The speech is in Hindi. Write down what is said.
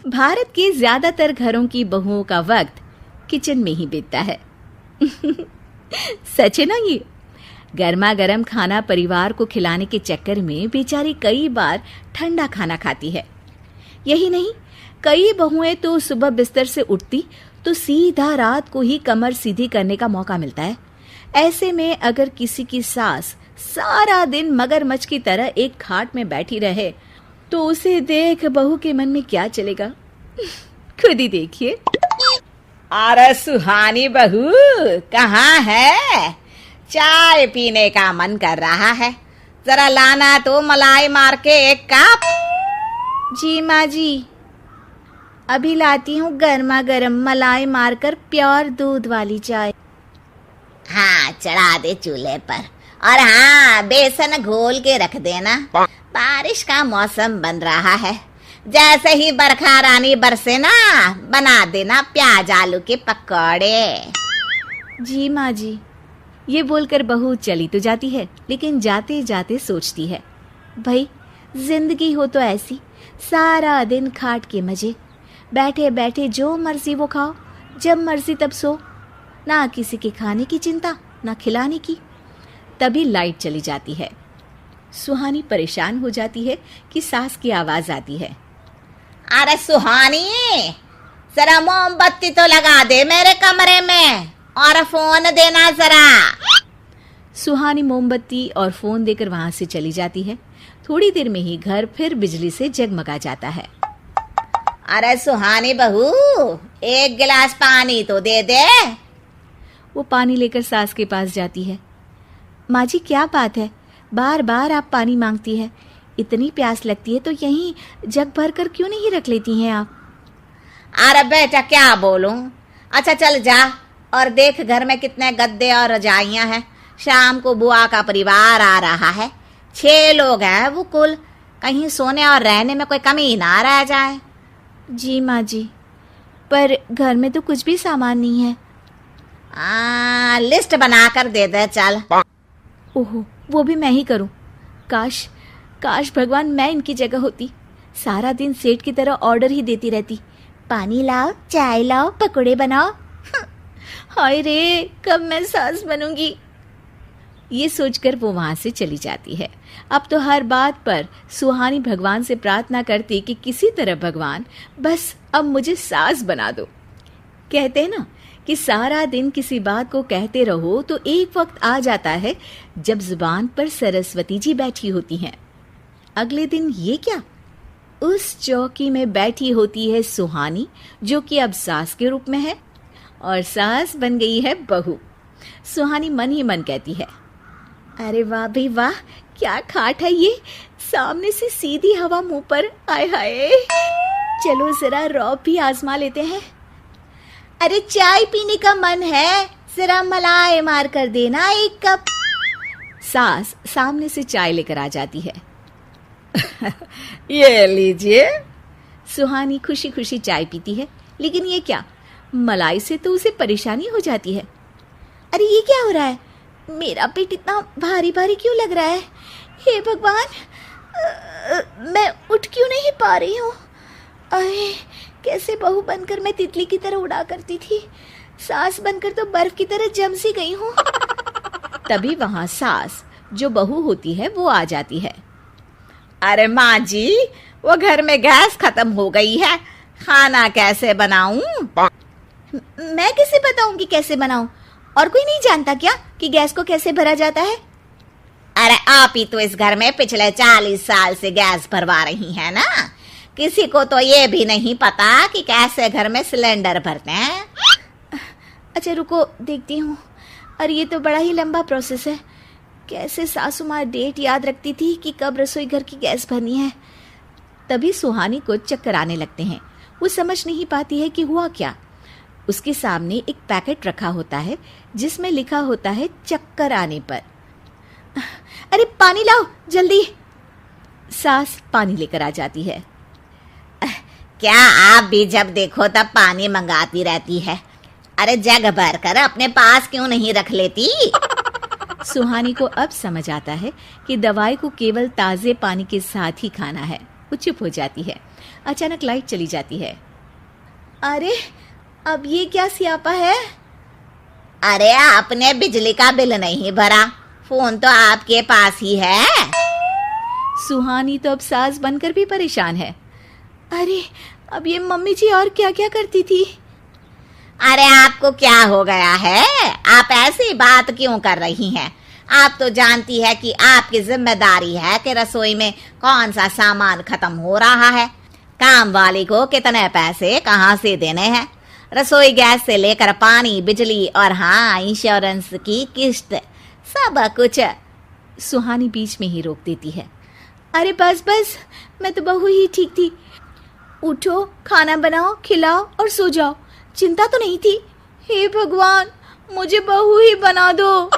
भारत के ज्यादातर घरों की बहुओं का वक्त किचन में ही बीतता है। सच है ना ये? गर्मा गर्म खाना परिवार को खिलाने के चक्कर में बेचारी कई बार ठंडा खाना खाती है। यही नहीं, कई बहुएं तो सुबह बिस्तर से उठती तो सीधा रात को ही कमर सीधी करने का मौका मिलता है। ऐसे में अगर किसी की सास सारा दिन मगरमच्छ की तरह एक खाट में बैठी रहे तो उसे देख बहू के मन में क्या चलेगा? खुद ही देखिए। अरे सुहानी बहू, कहाँ है? चाय पीने का मन कर रहा है, जरा लाना तो मलाई मार के एक कप। जी माँ जी, अभी लाती हूँ गर्मा गर्म मलाई मारकर प्योर दूध वाली चाय। हाँ, चढ़ा दे चूल्हे पर, और हाँ, बेसन घोल के रख देना। बारिश का मौसम बन रहा है, जैसे ही बरखा रानी बरसे ना, बना देना प्याज आलू के पकौड़े। जी माँ जी। ये बोलकर बहू चली तो जाती है, लेकिन जाते जाते सोचती है, भाई जिंदगी हो तो ऐसी, सारा दिन खाट के मजे, बैठे बैठे जो मर्जी वो खाओ, जब मर्जी तब सो, ना किसी के खाने की चिंता ना खिलाने की। तभी लाइट चली जाती है। सुहानी परेशान हो जाती है कि सास की आवाज आती है। अरे सुहानी, जरा मोमबत्ती तो लगा दे मेरे कमरे में, और फोन देना जरा। सुहानी मोमबत्ती और फोन देकर वहां से चली जाती है। थोड़ी देर में ही घर फिर बिजली से जगमगा जाता है। अरे सुहानी बहू, एक गिलास पानी तो दे दे। वो पानी लेकर सास के पास जाती है। माँ जी, क्या बात है, बार बार आप पानी मांगती है? इतनी प्यास लगती है तो यहीं जग भर कर क्यों नहीं रख लेती हैं आप? अरे बेटा, क्या बोलूं। अच्छा चल जा और देख घर में कितने गद्दे और रजाइयां हैं। शाम को बुआ का परिवार आ रहा है, 6 लोग हैं वो कुल। कहीं सोने और रहने में कोई कमी ना रह जाए। जी माँ जी, पर घर में तो कुछ भी सामान नहीं है। लिस्ट बनाकर दे दे चल। ओहो, वो भी मैं ही करूं। काश काश भगवान मैं इनकी जगह होती। सारा दिन सेठ की तरह ऑर्डर ही देती रहती, पानी लाओ, चाय लाओ, पकोड़े बनाओ। हाय रे, कब मैं सास बनूंगी? ये सोचकर वो वहां से चली जाती है। अब तो हर बात पर सुहानी भगवान से प्रार्थना करती कि किसी तरह भगवान बस अब मुझे सास बना दो। कहते हैं ना कि सारा दिन किसी बात को कहते रहो तो एक वक्त आ जाता है जब जुबान पर सरस्वती जी बैठी होती हैं। अगले दिन ये क्या, उस चौकी में बैठी होती है सुहानी, जो कि अब सास के रूप में है, और सास बन गई है बहू। सुहानी मन ही मन कहती है, अरे वाह भाई वाह, क्या खाट है ये, सामने से सीधी हवा मुंह पर। आय हाय, चलो जरा रौब भी आजमा लेते हैं। अरे चाय पीने का मन है, जरा मलाई मार कर देना एक कप। सास सामने से चाय लेकर आ जाती है। ये लीजिए। सुहानी खुशी खुशी चाय पीती है, लेकिन ये क्या, मलाई से तो उसे परेशानी हो जाती है। अरे ये क्या हो रहा है, मेरा पेट इतना भारी भारी क्यों लग रहा है? हे भगवान, मैं उठ क्यों नहीं पा रही हूँ? अरे कैसे बहू बनकर मैं तितली की तरह उड़ा करती थी, सास बनकर तो बर्फ की तरह जम सी गई हूँ। तभी वहां सास, जो बहू होती है, वो आ जाती है। अरे माँ जी, वो घर में गैस खत्म हो गई है, खाना कैसे बनाऊं? मैं कैसे बताऊंगी कैसे बनाऊं? और कोई नहीं जानता क्या कि गैस को कैसे भरा जाता है? अरे आप ही तो इस घर में पिछले 40 साल से गैस भरवा रही हैं ना। किसी को तो ये भी नहीं पता कि कैसे घर में सिलेंडर भरते हैं। अच्छा रुको, देखती हूँ। अरे ये तो बड़ा ही लंबा प्रोसेस है। कैसे सासू माँ डेट याद रखती थी कि कब रसोई घर की गैस भरनी है। तभी सुहानी को चक्कर आने लगते हैं। वो समझ नहीं पाती है कि हुआ क्या। उसके सामने एक पैकेट रखा होता है जिसमें लिखा होता है चक्कर आने पर। अरे पानी लाओ जल्दी। सास पानी लेकर आ जाती है। क्या आप भी जब देखो तब पानी मंगाती रहती है? अरे जग भर कर अपने पास क्यों नहीं रख लेती? सुहानी को अब समझ आता है कि दवाई को केवल ताजे पानी के साथ ही खाना है। वो चुप हो जाती है। अचानक लाइट चली जाती है। अरे अब ये क्या स्यापा है? अरे आपने बिजली का बिल नहीं भरा, फोन तो आपके पास ही है। सुहानी तो अब सास बनकर भी परेशान है। अरे अब ये मम्मी जी और क्या क्या करती थी? अरे आपको क्या हो गया है? आप ऐसी बात क्यों कर रही हैं? आप तो जानती है कि आपकी जिम्मेदारी है कि रसोई में कौन सा सामान खत्म हो रहा है, काम वाली को कितने पैसे कहाँ से देने हैं, रसोई गैस से लेकर पानी, बिजली और हाँ इंश्योरेंस की किस्त, सब कुछ। सुहानी बीच में ही रोक देती है। अरे बस बस, मैं तो बहू ही ठीक थी। उठो, खाना बनाओ, खिलाओ और सो जाओ। चिंता तो नहीं थी। हे भगवान, मुझे बहू ही बना दो।